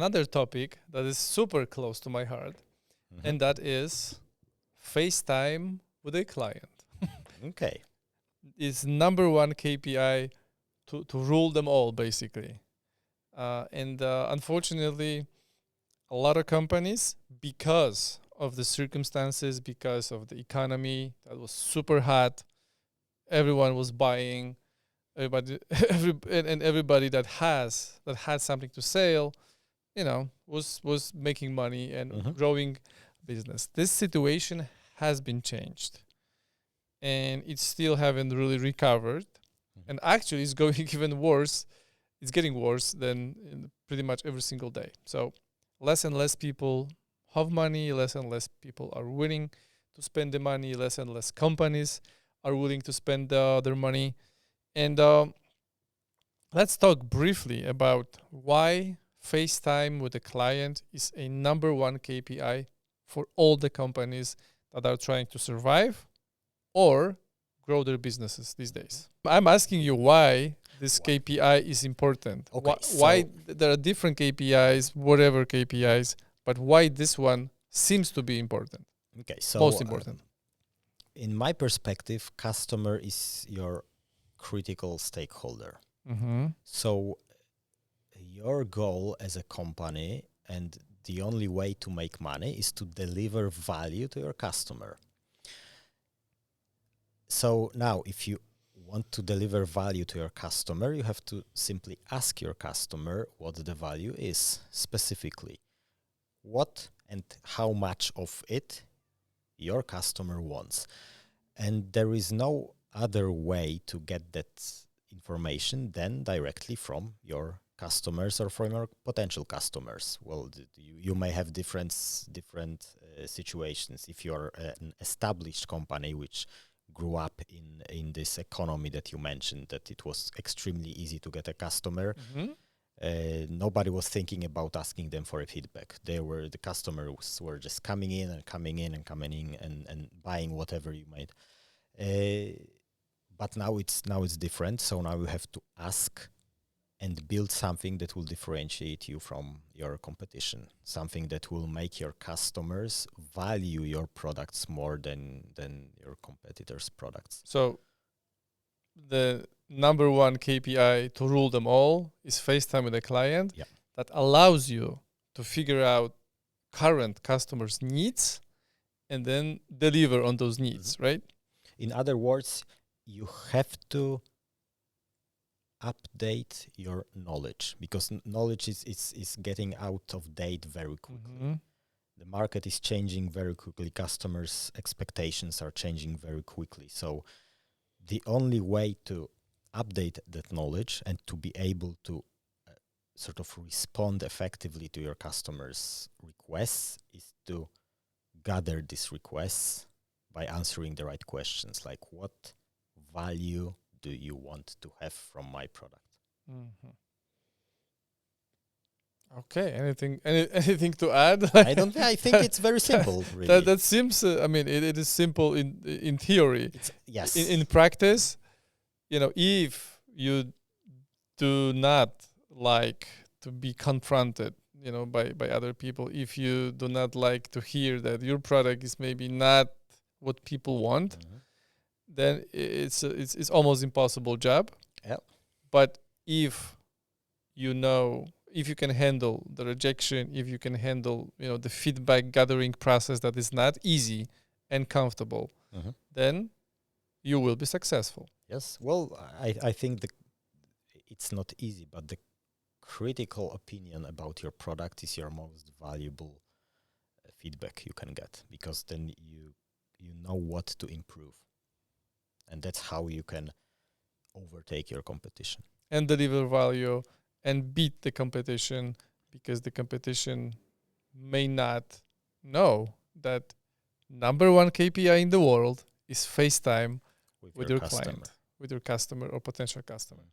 another topic that is super close to my heart, and that is FaceTime with a client. Okay. It's number one KPI to rule them all, basically. And unfortunately, a lot of companies, because of the circumstances, because of the economy that was super hot, everyone was buying. Everybody that had something to sell, was making money and growing business. This situation has been changed, and it still haven't really recovered. And actually, it's going even worse. It's getting worse than in pretty much every single day. So less and less people have money, less and less people are willing to spend the money, less and less companies are willing to spend their money. And let's talk briefly about why FaceTime with a client is a number one KPI for all the companies that are trying to survive or grow their businesses these days. I'm asking you why this KPI is important. Okay, Why there are different KPIs, whatever KPIs, but why this one seems to be important. Okay, so most important. In my perspective, customer is your critical stakeholder. So your goal as a company, and the only way to make money, is to deliver value to your customer. So now, if you want to deliver value to your customer, you have to simply ask your customer what the value is specifically. What and how much of it your customer wants. And there is no other way to get that information than directly from your customers or from your potential customers. Well, you may have different situations. If you're an established company which grew up in this economy that you mentioned, that it was extremely easy to get a customer. Nobody was thinking about asking them for a feedback. The customers were just coming in and buying whatever you made. But now it's different. So now you have to ask and build something that will differentiate you from your competition, something that will make your customers value your products more than your competitors' products. So the number one KPI to rule them all is FaceTime with a client that allows you to figure out current customers' needs and then deliver on those needs, right? In other words, you have to update your knowledge, because knowledge is getting out of date very quickly. The market is changing very quickly. Customers' expectations are changing very quickly. So the only way to update that knowledge and to be able to sort of respond effectively to your customers' requests is to gather these requests by answering the right questions, like what value do you want to have from my product? Okay. Anything to add? I think it's very simple. Really, that seems. It is simple in theory. Yes. In practice, if you do not like to be confronted, by other people, if you do not like to hear that your product is maybe not what people want, then it's almost impossible job. Yep. But if you can handle the rejection, if you can handle the feedback gathering process that is not easy and comfortable, then you will be successful. Yes. Well, I think it's not easy, but the critical opinion about your product is your most valuable feedback you can get, because then you know what to improve. And that's how you can overtake your competition. And deliver value and beat the competition, because the competition may not know that number one KPI in the world is FaceTime with your client, with your customer or potential customer.